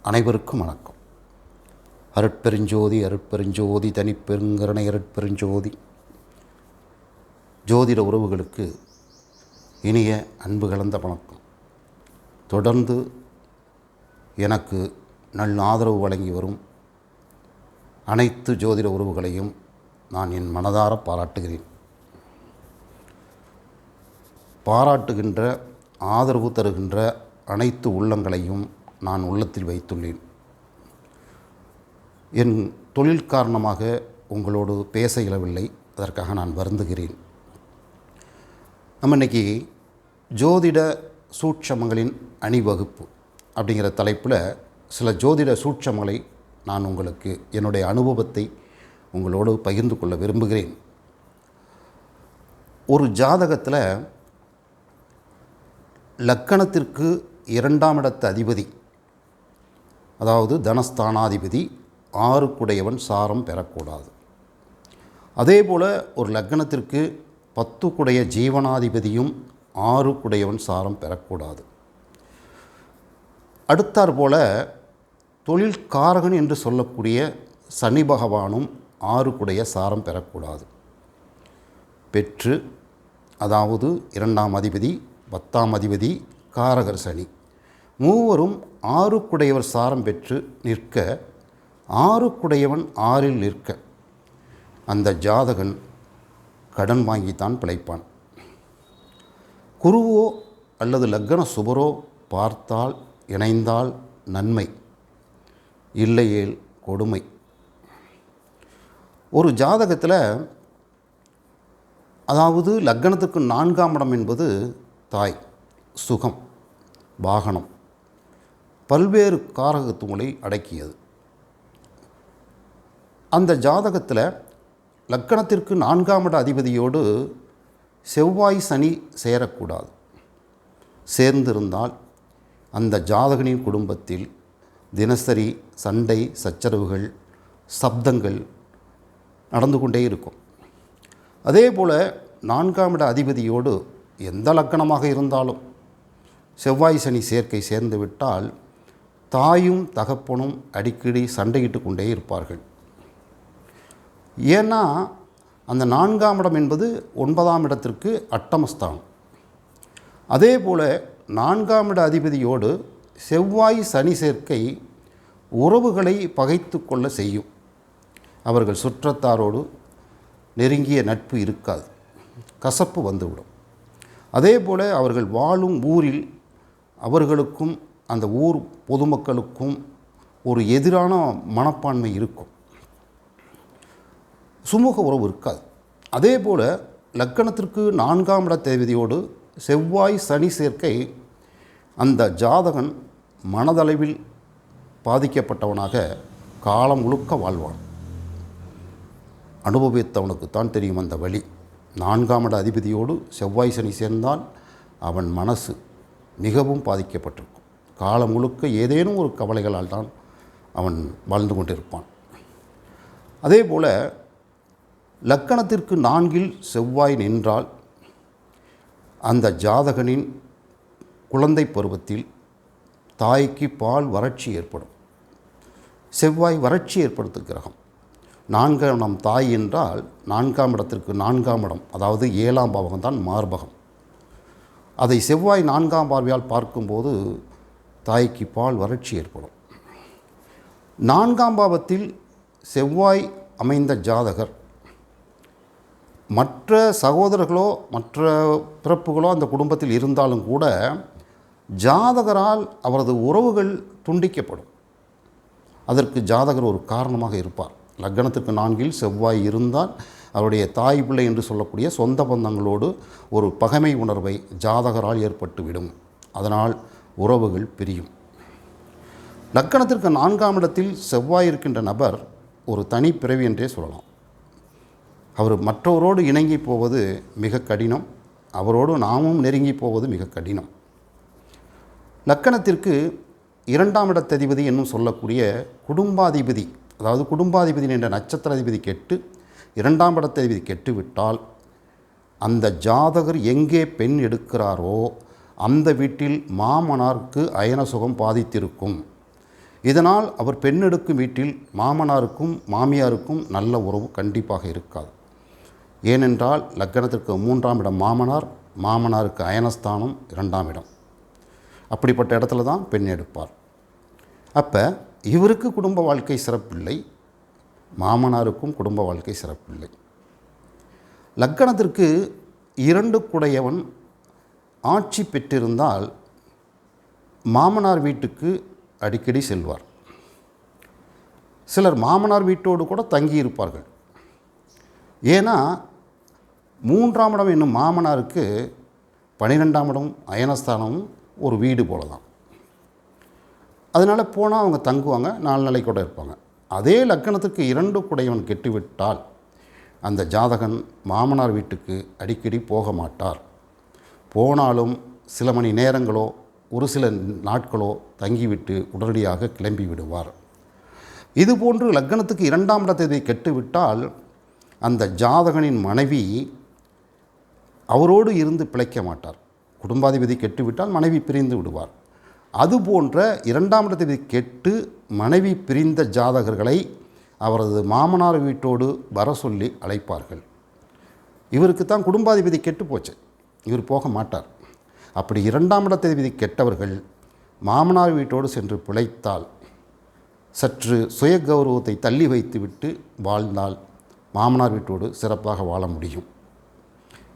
அனைவருக்கும் வணக்கம். அருட்பெருஞ்சோதி அருட்பெருஞ்சோதி தனிப்பெருங்கருணை அருட்பெருஞ்சோதி. ஜோதிட உறவுகளுக்கு இனிய அன்பு கலந்த வணக்கம். தொடர்ந்து எனக்கு நல்ல ஆதரவு வழங்கி வரும் அனைத்து ஜோதிட உறவுகளையும் நான் என் மனதார பாராட்டுகிறேன். பாராட்டுகின்ற, ஆதரவு தருகின்ற அனைத்து உள்ளங்களையும் நான் உள்ளத்தில் வைத்துள்ளேன். என் தொழில் காரணமாக உங்களோடு பேச இயலவில்லை, அதற்காக நான் வருந்துகிறேன். நம்ம இன்றைக்கி ஜோதிட சூட்சமங்களின் அணிவகுப்பு அப்படிங்கிற தலைப்பில் சில ஜோதிட சூட்சமங்களை நான் உங்களுக்கு என்னுடைய அனுபவத்தை உங்களோடு பகிர்ந்து கொள்ள விரும்புகிறேன். ஒரு ஜாதகத்தில் லக்கணத்திற்கு 2ஆம் இடத்து அதிபதி, அதாவது தனஸ்தானாதிபதி 6க்குடையவன் சாரம் பெறக்கூடாது. அதே போல் ஒரு லக்கணத்திற்கு 10க்குடைய ஜீவனாதிபதியும் 6க்குடையவன் சாரம் பெறக்கூடாது. அடுத்தாற் போல் தொழில் காரகன் என்று சொல்லக்கூடிய சனி பகவானும் 6க்குடைய சாரம் பெறக்கூடாது. பெற்று, அதாவது 2ஆம் அதிபதி 10ஆம் அதிபதி காரகர் சனி மூவரும் 6க்குடையவர் சாரம் பெற்று நிற்க, 6க்குடையவன் 6இல் நிற்க அந்த ஜாதகன் கடன் வாங்கித்தான் பிழைப்பான். குருவோ அல்லது லக்ன சுபரோ பார்த்தால் இணைந்தால் நன்மை, இல்லையேல் கொடுமை. ஒரு ஜாதகத்தில், அதாவது லக்னத்துக்கு 4ஆம் இடம் என்பது தாய், சுகம், வாகனம், பல்வேறு காரகத்துவங்களை அடக்கியது. அந்த ஜாதகத்தில் லக்கணத்திற்கு 4ஆம் இட அதிபதியோடு செவ்வாய் சனி சேரக்கூடாது. சேர்ந்திருந்தால் அந்த ஜாதகனின் குடும்பத்தில் தினசரி சண்டை சச்சரவுகள், சப்தங்கள் நடந்து கொண்டே இருக்கும். அதே போல் 4ஆம் இட அதிபதியோடு எந்த லக்கணமாக இருந்தாலும் செவ்வாய் சனி சேர்க்கை சேர்ந்து விட்டால் தாயும் தகப்பனும் அடிக்கடி சண்டையிட்டு கொண்டே இருப்பார்கள். ஏன்னா அந்த 4ஆம் இடம் என்பது 9ஆம் இடத்திற்கு அட்டமஸ்தானம். அதே போல் 4ஆம் இட அதிபதியோடு செவ்வாய் சனி சேர்க்கை உறவுகளை பகைத்து கொள்ள செய்யும். அவர்கள் சுற்றத்தாரோடு நெருங்கிய நட்பு இருக்காது, கசப்பு வந்துவிடும். அதே போல் அவர்கள் வாழும் ஊரில் அவர்களுக்கும் அந்த ஊர் பொதுமக்களுக்கும் ஒரு எதிரான மனப்பான்மை இருக்கும், சுமூக உறவு இருக்காது. அதே போல் லக்கணத்திற்கு 4ஆம் இடத்ததிபதியோடு செவ்வாய் சனி சேர்க்கை அந்த ஜாதகன் மனதளவில் பாதிக்கப்பட்டவனாக காலம் முழுக்க வாழ்வான். அனுபவித்தவனுக்குத்தான் தெரியும் அந்த வழி. 4ஆம் இட அதிபதியோடு செவ்வாய் சனி சேர்ந்தால் அவன் மனசு மிகவும் பாதிக்கப்பட்டிருக்கும். காலம் முழுக்க ஏதேனும் ஒரு கவலைகளால் தான் அவன் வாழ்ந்து கொண்டிருப்பான். அதே போல் லக்கணத்திற்கு 4இல் செவ்வாய் நின்றால் அந்த ஜாதகனின் குழந்தை பருவத்தில் தாய்க்கு பால் வறட்சி ஏற்படும். செவ்வாய் வறட்சி ஏற்படுத்தும் கிரகம். 4ஆம் இடம் தாய் என்றால் 4ஆம் இடத்திற்கு 4ஆம் இடம், அதாவது 7ஆம் பாவகம் தான் மார்பகம். அதை செவ்வாய் 4ஆம் பார்வையால் பார்க்கும்போது தாய்க்கு பால் வறட்சி ஏற்படும். 4ஆம் பாவத்தில் செவ்வாய் அமைந்த ஜாதகர் மற்ற சகோதரர்களோ மற்ற பிறப்புகளோ அந்த குடும்பத்தில் இருந்தாலும் கூட ஜாதகரால் அவரது உறவுகள் துண்டிக்கப்படும். அதற்கு ஜாதகர் ஒரு காரணமாக இருப்பார். லக்னத்திற்கு 4இல் செவ்வாய் இருந்தால் அவருடைய தாய் பிள்ளை என்று சொல்லக்கூடிய சொந்த பந்தங்களோடு ஒரு பகைமை உணர்வை ஜாதகரால் ஏற்பட்டுவிடும். அதனால் உறவுகள் பிரியும். லக்கணத்திற்கு 4ஆம் இடத்தில் செவ்வாய் இருக்கின்ற நபர் ஒரு தனி பிறவி என்றே சொல்லலாம். அவர் மற்றவரோடு இணங்கி போவது மிக கடினம், அவரோடு நாமும் நெருங்கி போவது மிக கடினம். லக்கணத்திற்கு 2ஆம் இடத்ததிபதி என்னும் சொல்லக்கூடிய குடும்பாதிபதி, அதாவது குடும்பாதிபதி என்ற நட்சத்திர அதிபதி கெட்டு 2ஆம் இடத்ததிபதி கெட்டுவிட்டால் அந்த ஜாதகர் எங்கே பெண் எடுக்கிறாரோ அந்த வீட்டில் மாமனாருக்கு அயன சுகம் பாதித்திருக்கும். இதனால் அவர் பெண்ணெடுக்கும் வீட்டில் மாமனாருக்கும் மாமியாருக்கும் நல்ல உறவு கண்டிப்பாக இருக்காது. ஏனென்றால் லக்னத்திற்கு 3ஆம் இடம் மாமனார், மாமனாருக்கு அயனஸ்தானம் 2ஆம் இடம். அப்படிப்பட்ட இடத்துல தான் பெண் எடுப்பார். அப்போ இவருக்கு குடும்ப வாழ்க்கை சிறப்பில்லை, மாமனாருக்கும் குடும்ப வாழ்க்கை சிறப்பில்லை. லக்னத்திற்கு 2 குடையவன் ஆட்சி பெற்றிருந்தால் மாமனார் வீட்டுக்கு அடிக்கடி செல்வார். சிலர் மாமனார் வீட்டோடு கூட தங்கியிருப்பார்கள். ஏன்னா 3ஆம் இடம் என்னும் மாமனாருக்கு 12ஆம் இடம் அயனஸ்தானமும் ஒரு வீடு போல தான். அதனால் போனால் அவங்க தங்குவாங்க, 4 நாளை கூட இருப்பாங்க. அதே லக்னத்துக்கு 2 குடையவன் கெட்டுவிட்டால் அந்த ஜாதகன் மாமனார் வீட்டுக்கு அடிக்கடி போக மாட்டார். போனாலும் சில மணி நேரங்களோ ஒரு சில நாட்களோ தங்கிவிட்டு உடனடியாக கிளம்பி விடுவார். இதுபோன்று லக்னத்துக்கு 2ஆம் இடத்தை கெட்டுவிட்டால் அந்த ஜாதகனின் மனைவி அவரோடு இருந்து பிழைக்க மாட்டார். குடும்பாதிபதி கெட்டுவிட்டால் மனைவி பிரிந்து விடுவார். அதுபோன்ற 2ஆம் இடத்தை கெட்டு மனைவி பிரிந்த ஜாதகர்களை அவரது மாமனார் வீட்டோடு வர சொல்லி அழைப்பார்கள். இவருக்கு தான் குடும்பாதிபதி கெட்டு போச்சு, இவர் போக மாட்டார். அப்படி 2ஆம் இடத்தை கெட்டவர்கள் மாமனார் வீட்டோடு சென்று பிழைத்தால், சற்று சுய கௌரவத்தை தள்ளி வைத்துவிட்டு வாழ்ந்தால் மாமனார் வீட்டோடு சிறப்பாக வாழ முடியும்.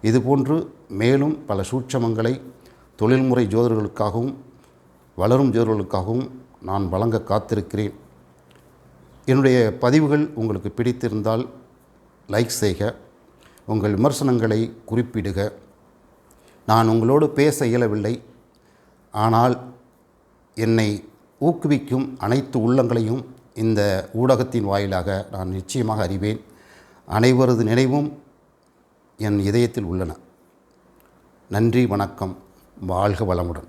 இதுபோன்று மேலும் பல சூட்சமங்களை தொழில்முறை ஜோதிடர்களுக்காகவும் வளரும் ஜோதிடர்களுக்காகவும் நான் வழங்க காத்திருக்கிறேன். என்னுடைய பதிவுகள் உங்களுக்கு பிடித்திருந்தால் லைக் செய்க, உங்கள் விமர்சனங்களை குறிப்பிடுக. நான் உங்களோடு பேச இயலவில்லை, ஆனால் என்னை ஊக்குவிக்கும் அனைத்து உள்ளங்களையும் இந்த ஊடகத்தின் வாயிலாக நான் நிச்சயமாக அறிவேன். அனைவரது நினைவும் என் இதயத்தில் உள்ளன. நன்றி, வணக்கம், வாழ்க வளமுடன்.